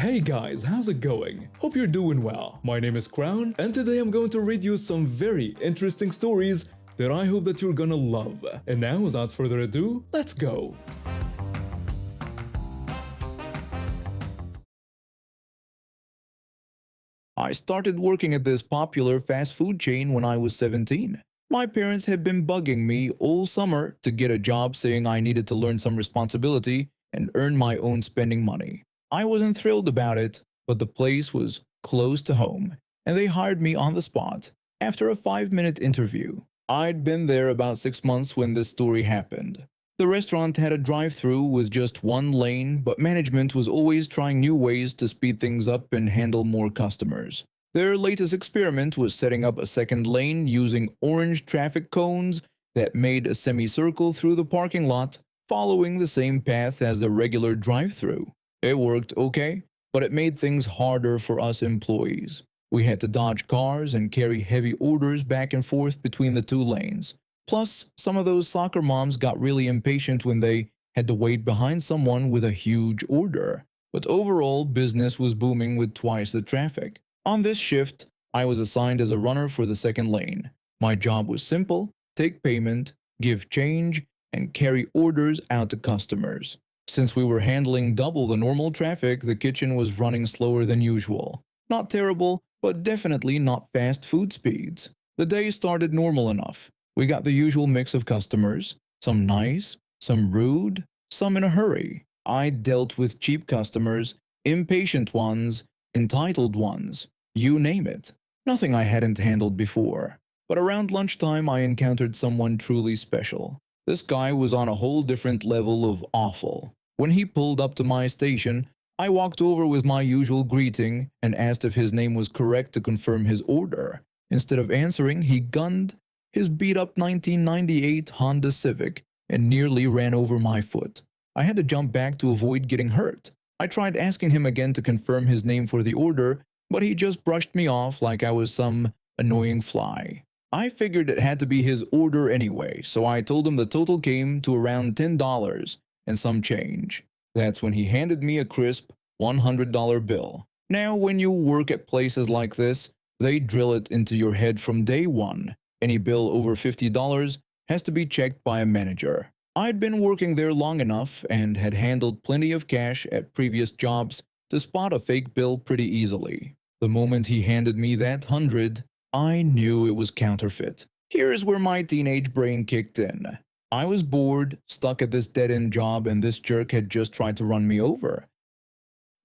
Hey guys, how's it going? Hope you're doing well. My name is Crown, and today I'm going to read you some very interesting stories that I hope that you're gonna love. And now, without further ado, let's go! I started working at this popular fast food chain when I was 17. My parents had been bugging me all summer to get a job, saying I needed to learn some responsibility and earn my own spending money. I wasn't thrilled about it, but the place was close to home, and they hired me on the spot after a 5-minute interview. I'd been there about 6 months when this story happened. The restaurant had a drive-through with just one lane, but management was always trying new ways to speed things up and handle more customers. Their latest experiment was setting up a second lane using orange traffic cones that made a semicircle through the parking lot, following the same path as the regular drive-through. It worked okay, but it made things harder for us employees. We had to dodge cars and carry heavy orders back and forth between the two lanes. Plus, some of those soccer moms got really impatient when they had to wait behind someone with a huge order. But overall, business was booming with twice the traffic. On this shift, I was assigned as a runner for the second lane. My job was simple: take payment, give change, and carry orders out to customers. Since we were handling double the normal traffic, the kitchen was running slower than usual. Not terrible, but definitely not fast food speeds. The day started normal enough. We got the usual mix of customers, some nice, some rude, some in a hurry. I dealt with cheap customers, impatient ones, entitled ones, you name it. Nothing I hadn't handled before. But around lunchtime I encountered someone truly special. This guy was on a whole different level of awful. When he pulled up to my station, I walked over with my usual greeting and asked if his name was correct to confirm his order. Instead of answering, he gunned his beat-up 1998 Honda Civic and nearly ran over my foot. I had to jump back to avoid getting hurt. I tried asking him again to confirm his name for the order, but he just brushed me off like I was some annoying fly. I figured it had to be his order anyway, so I told him the total came to around $10 and some change. That's when he handed me a crisp $100 bill. Now, when you work at places like this, they drill it into your head from day one. Any bill over $50 has to be checked by a manager. I'd been working there long enough and had handled plenty of cash at previous jobs to spot a fake bill pretty easily. The moment he handed me that 100, I knew it was counterfeit. Here's where my teenage brain kicked in. I was bored, stuck at this dead-end job, and this jerk had just tried to run me over.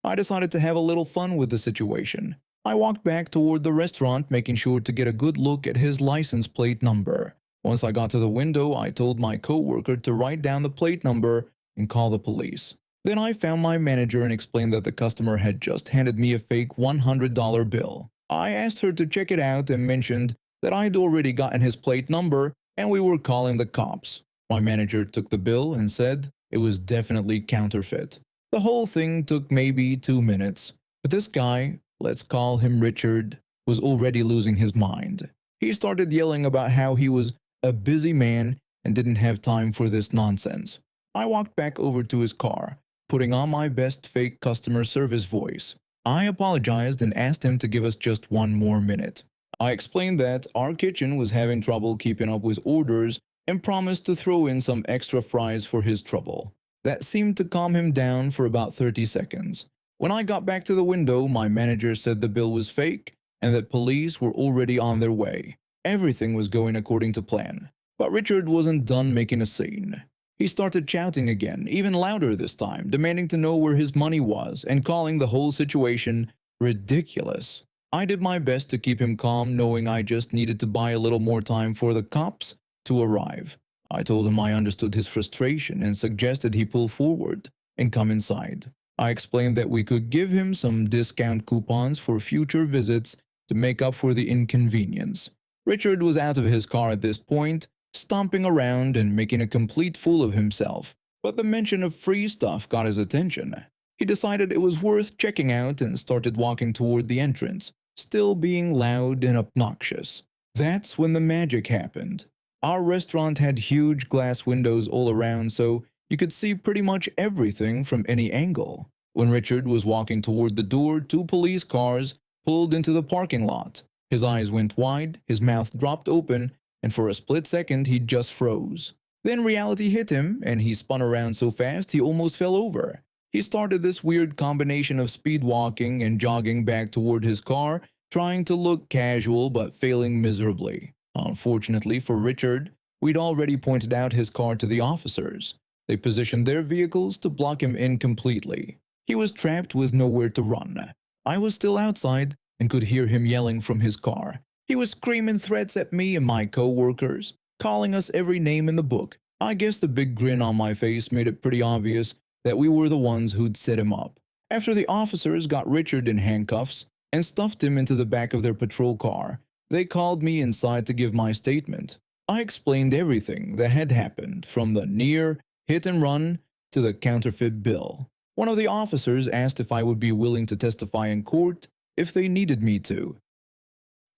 I decided to have a little fun with the situation. I walked back toward the restaurant, making sure to get a good look at his license plate number. Once I got to the window, I told my coworker to write down the plate number and call the police. Then I found my manager and explained that the customer had just handed me a fake $100 bill. I asked her to check it out and mentioned that I'd already gotten his plate number and we were calling the cops. My manager took the bill and said it was definitely counterfeit. The whole thing took maybe 2 minutes, but this guy, let's call him Richard, was already losing his mind. He started yelling about how he was a busy man and didn't have time for this nonsense. I walked back over to his car, putting on my best fake customer service voice. I apologized and asked him to give us just 1 more minute. I explained that our kitchen was having trouble keeping up with orders and promised to throw in some extra fries for his trouble. That seemed to calm him down for about 30 seconds. When I got back to the window, my manager said the bill was fake and that police were already on their way. Everything was going according to plan. But Richard wasn't done making a scene. He started shouting again, even louder this time, demanding to know where his money was and calling the whole situation ridiculous. I did my best to keep him calm, knowing I just needed to buy a little more time for the cops to arrive. I told him I understood his frustration and suggested he pull forward and come inside. I explained that we could give him some discount coupons for future visits to make up for the inconvenience. Richard was out of his car at this point, stomping around and making a complete fool of himself, but the mention of free stuff got his attention. He decided it was worth checking out and started walking toward the entrance, still being loud and obnoxious. That's when the magic happened. Our restaurant had huge glass windows all around, so you could see pretty much everything from any angle. When Richard was walking toward the door, two police cars pulled into the parking lot. His eyes went wide, his mouth dropped open, and for a split second he just froze. Then reality hit him, and he spun around so fast he almost fell over. He started this weird combination of speed walking and jogging back toward his car, trying to look casual but failing miserably. Unfortunately for Richard, we'd already pointed out his car to the officers. They positioned their vehicles to block him in completely. He was trapped with nowhere to run. I was still outside and could hear him yelling from his car. He was screaming threats at me and my co-workers, calling us every name in the book. I guess the big grin on my face made it pretty obvious that we were the ones who'd set him up. After the officers got Richard in handcuffs and stuffed him into the back of their patrol car, they called me inside to give my statement. I explained everything that had happened, from the near hit and run to the counterfeit bill. One of the officers asked if I would be willing to testify in court if they needed me to.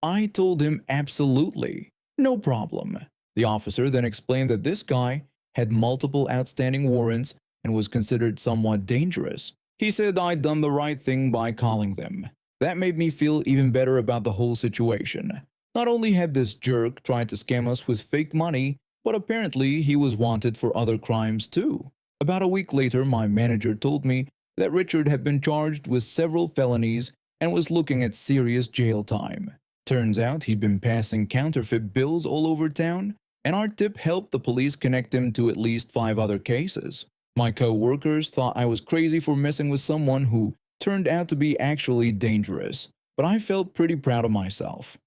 I told him absolutely, no problem. The officer then explained that this guy had multiple outstanding warrants and was considered somewhat dangerous. He said I'd done the right thing by calling them. That made me feel even better about the whole situation. Not only had this jerk tried to scam us with fake money, but apparently he was wanted for other crimes too. About a week later, my manager told me that Richard had been charged with several felonies and was looking at serious jail time. Turns out he'd been passing counterfeit bills all over town, and our tip helped the police connect him to at least 5 other cases. My co-workers thought I was crazy for messing with someone who turned out to be actually dangerous, but I felt pretty proud of myself.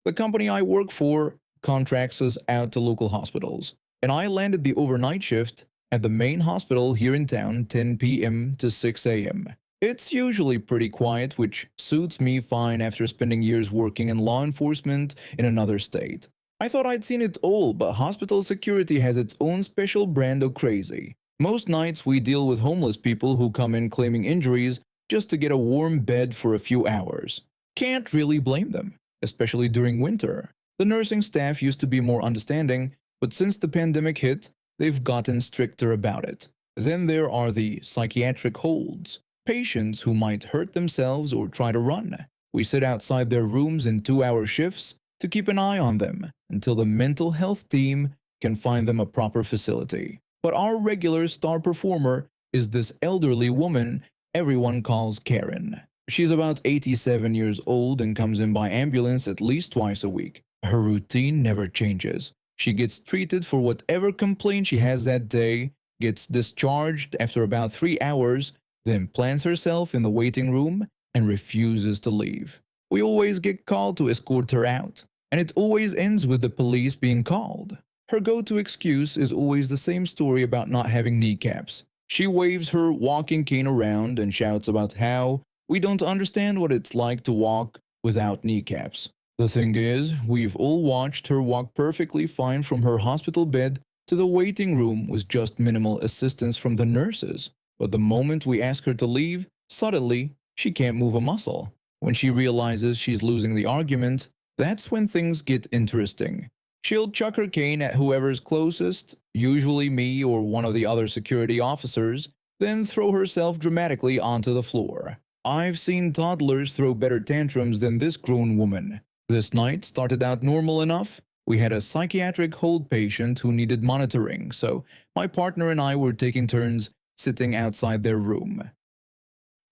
The company I work for contracts us out to local hospitals, and I landed the overnight shift at the main hospital here in town 10 p.m. to 6 a.m. It's usually pretty quiet, which suits me fine after spending years working in law enforcement in another state. I thought I'd seen it all, but hospital security has its own special brand of crazy. Most nights we deal with homeless people who come in claiming injuries just to get a warm bed for a few hours. Can't really blame them, especially during winter. The nursing staff used to be more understanding, but since the pandemic hit, they've gotten stricter about it. Then there are the psychiatric holds, patients who might hurt themselves or try to run. We sit outside their rooms in 2-hour shifts to keep an eye on them until the mental health team can find them a proper facility. But our regular star performer is this elderly woman everyone calls Karen. She's about 87 years old and comes in by ambulance at least twice a week. Her routine never changes. She gets treated for whatever complaint she has that day, gets discharged after about 3 hours, then plants herself in the waiting room and refuses to leave. We always get called to escort her out, and it always ends with the police being called. Her go-to excuse is always the same story about not having kneecaps. She waves her walking cane around and shouts about how we don't understand what it's like to walk without kneecaps. The thing is, we've all watched her walk perfectly fine from her hospital bed to the waiting room with just minimal assistance from the nurses. But the moment we ask her to leave, suddenly, she can't move a muscle. When she realizes she's losing the argument, that's when things get interesting. She'll chuck her cane at whoever's closest, usually me or one of the other security officers, then throw herself dramatically onto the floor. I've seen toddlers throw better tantrums than this grown woman. This night started out normal enough. We had a psychiatric hold patient who needed monitoring, so my partner and I were taking turns sitting outside their room.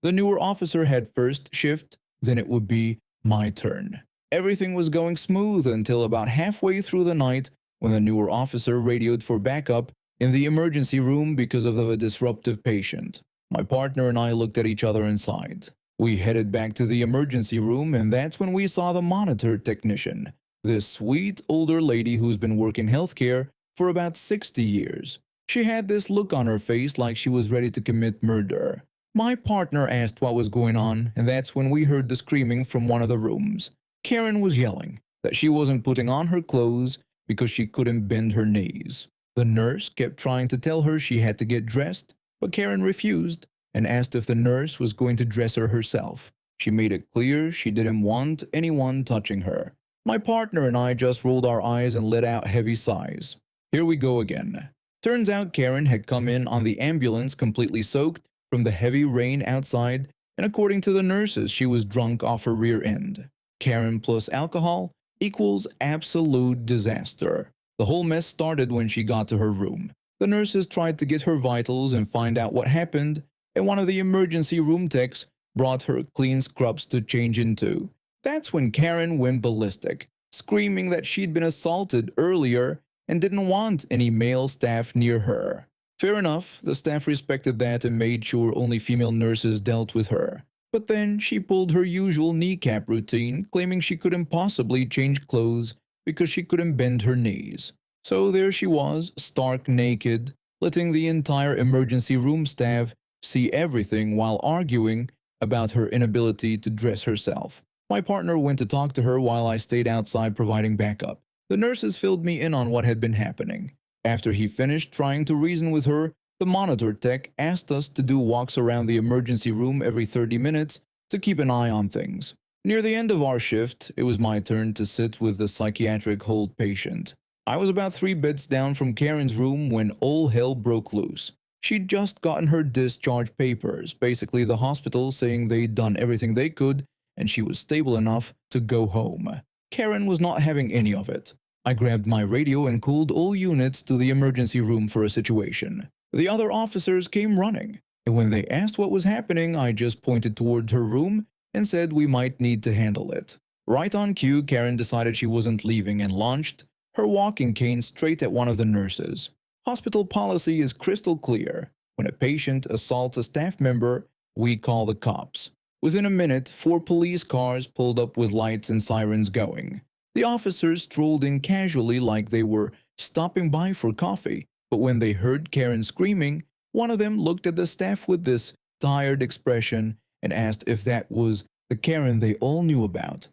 The newer officer had first shift, then it would be my turn. Everything was going smooth until about halfway through the night when the newer officer radioed for backup in the emergency room because of the disruptive patient. My partner and I looked at each other and sighed. We headed back to the emergency room, and that's when we saw the monitor technician, this sweet older lady who's been working healthcare for about 60 years. She had this look on her face like she was ready to commit murder. My partner asked what was going on, and that's when we heard the screaming from one of the rooms. Karen was yelling that she wasn't putting on her clothes because she couldn't bend her knees. The nurse kept trying to tell her she had to get dressed, but Karen refused and asked if the nurse was going to dress her herself. She made it clear she didn't want anyone touching her. My partner and I just rolled our eyes and let out heavy sighs. Here we go again. Turns out Karen had come in on the ambulance completely soaked from the heavy rain outside, and according to the nurses, she was drunk off her rear end. Karen plus alcohol equals absolute disaster. The whole mess started when she got to her room. The nurses tried to get her vitals and find out what happened, and one of the emergency room techs brought her clean scrubs to change into. That's when Karen went ballistic, screaming that she'd been assaulted earlier and didn't want any male staff near her. Fair enough, the staff respected that and made sure only female nurses dealt with her. But then she pulled her usual kneecap routine, claiming she couldn't possibly change clothes because she couldn't bend her knees. So there she was, stark naked, letting the entire emergency room staff see everything while arguing about her inability to dress herself. My partner went to talk to her while I stayed outside providing backup. The nurses filled me in on what had been happening. After he finished trying to reason with her, the monitor tech asked us to do walks around the emergency room every 30 minutes to keep an eye on things. Near the end of our shift, it was my turn to sit with the psychiatric hold patient. I was about 3 beds down from Karen's room when all hell broke loose. She'd just gotten her discharge papers, basically the hospital saying they'd done everything they could and she was stable enough to go home. Karen was not having any of it. I grabbed my radio and called all units to the emergency room for a situation. The other officers came running, and when they asked what was happening, I just pointed toward her room and said we might need to handle it. Right on cue, Karen decided she wasn't leaving and launched her walking cane straight at one of the nurses. Hospital policy is crystal clear. When a patient assaults a staff member, we call the cops. Within a minute, 4 police cars pulled up with lights and sirens going. The officers strolled in casually like they were stopping by for coffee, but when they heard Karen screaming, one of them looked at the staff with this tired expression and asked if that was the Karen they all knew about.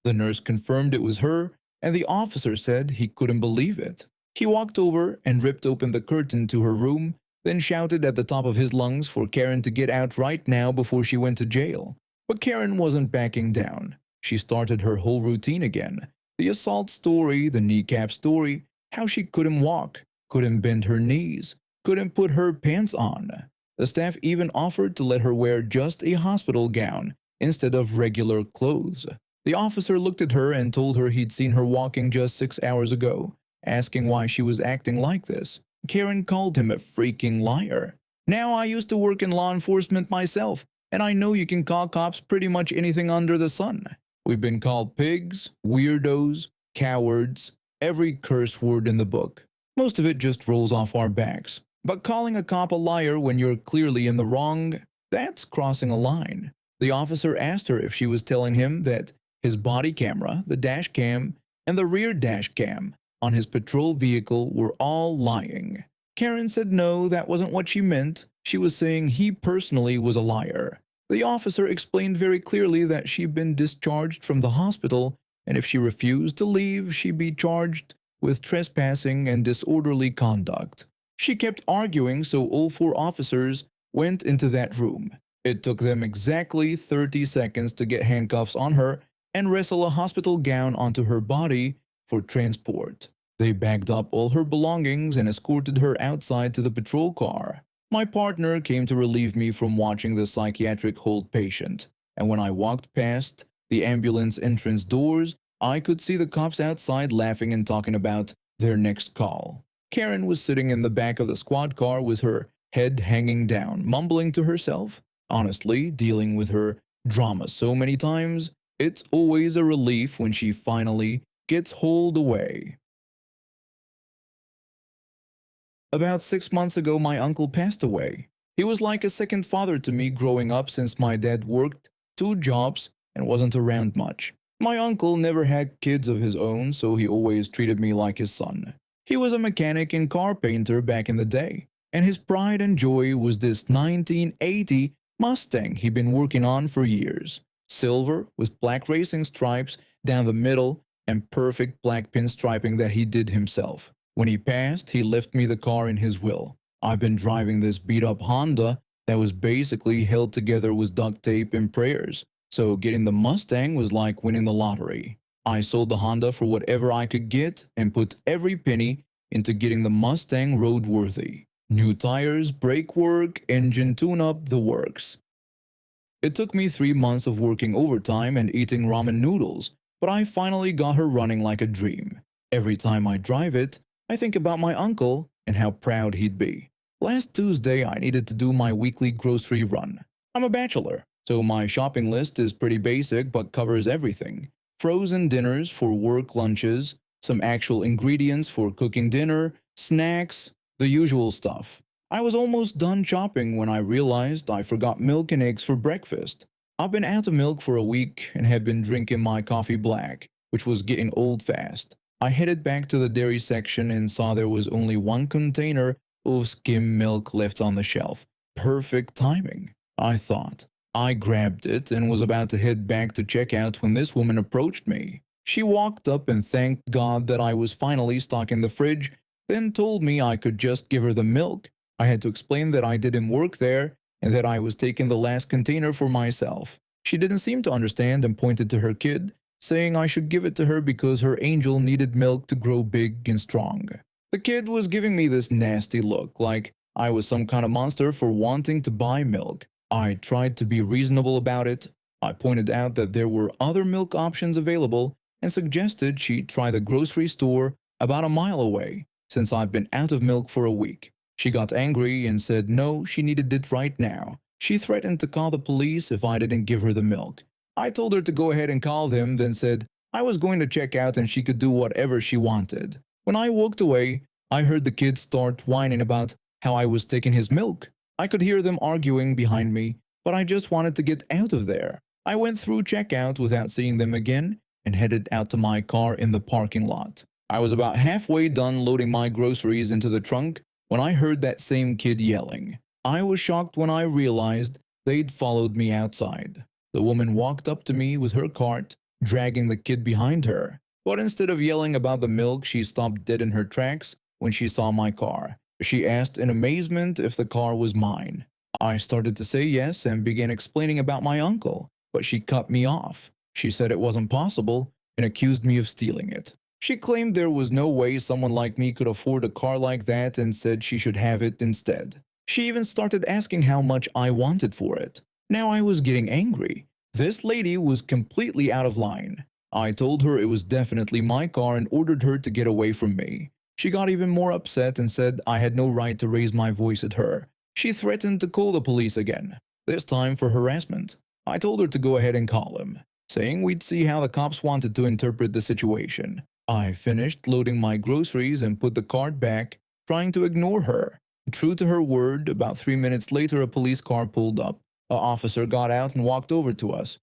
The nurse confirmed it was her, and the officer said he couldn't believe it. He walked over and ripped open the curtain to her room, then shouted at the top of his lungs for Karen to get out right now before she went to jail. But Karen wasn't backing down. She started her whole routine again. The assault story, the kneecap story, how she couldn't walk, couldn't bend her knees, couldn't put her pants on. The staff even offered to let her wear just a hospital gown instead of regular clothes. The officer looked at her and told her he'd seen her walking just 6 hours ago, asking why she was acting like this. Karen called him a freaking liar. Now, I used to work in law enforcement myself, and I know you can call cops pretty much anything under the sun. We've been called pigs, weirdos, cowards, every curse word in the book. Most of it just rolls off our backs. But calling a cop a liar when you're clearly in the wrong, that's crossing a line. The officer asked her if she was telling him that his body camera, the dash cam, and the rear dash cam on his patrol vehicle were all lying. Karen said no, that wasn't what she meant. She was saying he personally was a liar. The officer explained very clearly that she'd been discharged from the hospital, and if she refused to leave, she'd be charged with trespassing and disorderly conduct. She kept arguing, so all 4 officers went into that room. It took them exactly 30 seconds to get handcuffs on her and wrestle a hospital gown onto her body for transport. They bagged up all her belongings and escorted her outside to the patrol car. My partner came to relieve me from watching the psychiatric hold patient, and when I walked past the ambulance entrance doors, I could see the cops outside laughing and talking about their next call. Karen was sitting in the back of the squad car with her head hanging down, mumbling to herself. Honestly, dealing with her drama so many times, it's always a relief when she finally gets hauled away. About 6 months ago, my uncle passed away. He was like a second father to me growing up since my dad worked 2 jobs and wasn't around much. My uncle never had kids of his own, so he always treated me like his son. He was a mechanic and car painter back in the day, and his pride and joy was this 1980 Mustang he'd been working on for years. Silver with black racing stripes down the middle and perfect black pinstriping that he did himself. When he passed, he left me the car in his will. I've been driving this beat-up Honda that was basically held together with duct tape and prayers, so getting the Mustang was like winning the lottery. I sold the Honda for whatever I could get and put every penny into getting the Mustang roadworthy. New tires, brake work, engine tune-up, the works. It took me 3 months of working overtime and eating ramen noodles, but I finally got her running like a dream. Every time I drive it, I think about my uncle and how proud he'd be. Last Tuesday, I needed to do my weekly grocery run. I'm a bachelor, so my shopping list is pretty basic but covers everything. Frozen dinners for work lunches, some actual ingredients for cooking dinner, snacks, the usual stuff. I was almost done shopping when I realized I forgot milk and eggs for breakfast. I've been out of milk for a week and have been drinking my coffee black, which was getting old fast. I headed back to the dairy section and saw there was only one container of skim milk left on the shelf. Perfect timing, I thought. I grabbed it and was about to head back to checkout when this woman approached me. She walked up and thanked God that I was finally stocking the fridge, then told me I could just give her the milk. I had to explain that I didn't work there and that I was taking the last container for myself. She didn't seem to understand and pointed to her kid, saying I should give it to her because her angel needed milk to grow big and strong. The kid was giving me this nasty look, like I was some kind of monster for wanting to buy milk. I tried to be reasonable about it. I pointed out that there were other milk options available and suggested she try the grocery store about a mile away, since I've been out of milk for a week. She got angry and said no, she needed it right now. She threatened to call the police if I didn't give her the milk. I told her to go ahead and call them, then said I was going to check out and she could do whatever she wanted. When I walked away, I heard the kid start whining about how I was taking his milk. I could hear them arguing behind me, but I just wanted to get out of there. I went through checkout without seeing them again and headed out to my car in the parking lot. I was about halfway done loading my groceries into the trunk when I heard that same kid yelling. I was shocked when I realized they'd followed me outside. The woman walked up to me with her cart, dragging the kid behind her. But instead of yelling about the milk, she stopped dead in her tracks when she saw my car. She asked in amazement if the car was mine. I started to say yes and began explaining about my uncle, but she cut me off. She said it wasn't possible and accused me of stealing it. She claimed there was no way someone like me could afford a car like that and said she should have it instead. She even started asking how much I wanted for it. Now I was getting angry. This lady was completely out of line. I told her it was definitely my car and ordered her to get away from me. She got even more upset and said I had no right to raise my voice at her. She threatened to call the police again, this time for harassment. I told her to go ahead and call them, saying we'd see how the cops wanted to interpret the situation. I finished loading my groceries and put the cart back, trying to ignore her. True to her word, about 3 minutes later a police car pulled up. An officer got out and walked over to us.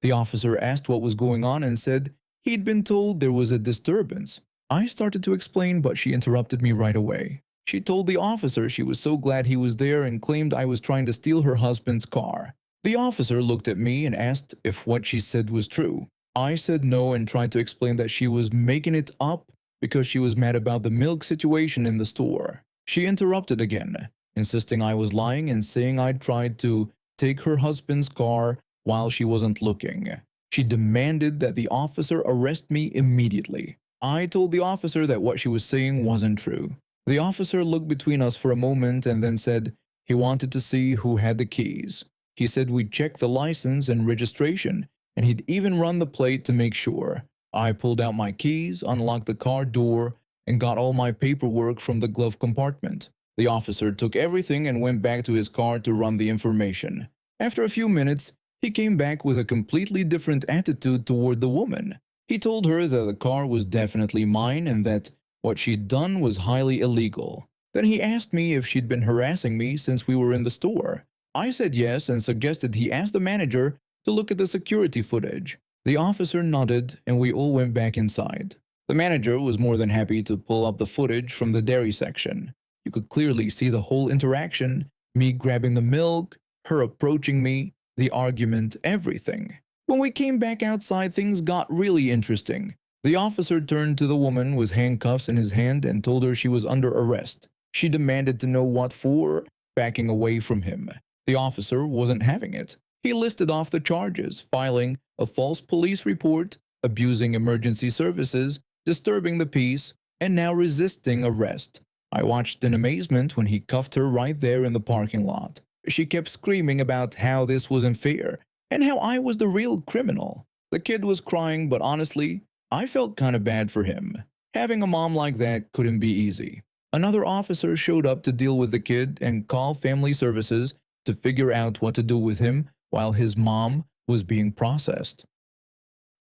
The officer asked what was going on and said he'd been told there was a disturbance. I started to explain, but she interrupted me right away. She told the officer she was so glad he was there and claimed I was trying to steal her husband's car. The officer looked at me and asked if what she said was true. I said no and tried to explain that she was making it up because she was mad about the milk situation in the store. She interrupted again, insisting I was lying and saying I'd tried to take her husband's car while she wasn't looking. She demanded that the officer arrest me immediately. I told the officer that what she was saying wasn't true. The officer looked between us for a moment and then said he wanted to see who had the keys. He said we'd check the license and registration, and he'd even run the plate to make sure. I pulled out my keys, unlocked the car door, and got all my paperwork from the glove compartment. The officer took everything and went back to his car to run the information. After a few minutes, he came back with a completely different attitude toward the woman. He told her that the car was definitely mine and that what she'd done was highly illegal. Then he asked me if she'd been harassing me since we were in the store. I said yes and suggested he ask the manager to look at the security footage. The officer nodded and we all went back inside. The manager was more than happy to pull up the footage from the dairy section. You could clearly see the whole interaction, me grabbing the milk, her approaching me, the argument, everything. When we came back outside, things got really interesting. The officer turned to the woman with handcuffs in his hand and told her she was under arrest. She demanded to know what for, backing away from him. The officer wasn't having it. He listed off the charges, filing a false police report, abusing emergency services, disturbing the peace, and now resisting arrest. I watched in amazement when he cuffed her right there in the parking lot. She kept screaming about how this wasn't fair and how I was the real criminal. The kid was crying, but honestly, I felt kinda bad for him. Having a mom like that couldn't be easy. Another officer showed up to deal with the kid and call family services to figure out what to do with him while his mom was being processed.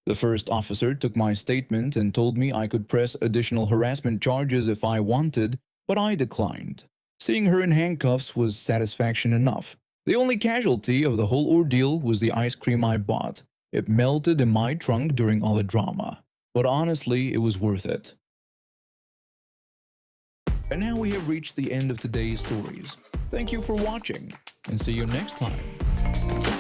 The first officer took my statement and told me I could press additional harassment charges if I wanted, but I declined. Seeing her in handcuffs was satisfaction enough. The only casualty of the whole ordeal was the ice cream I bought. It melted in my trunk during all the drama. But honestly, it was worth it. And now we have reached the end of today's stories. Thank you for watching, and see you next time.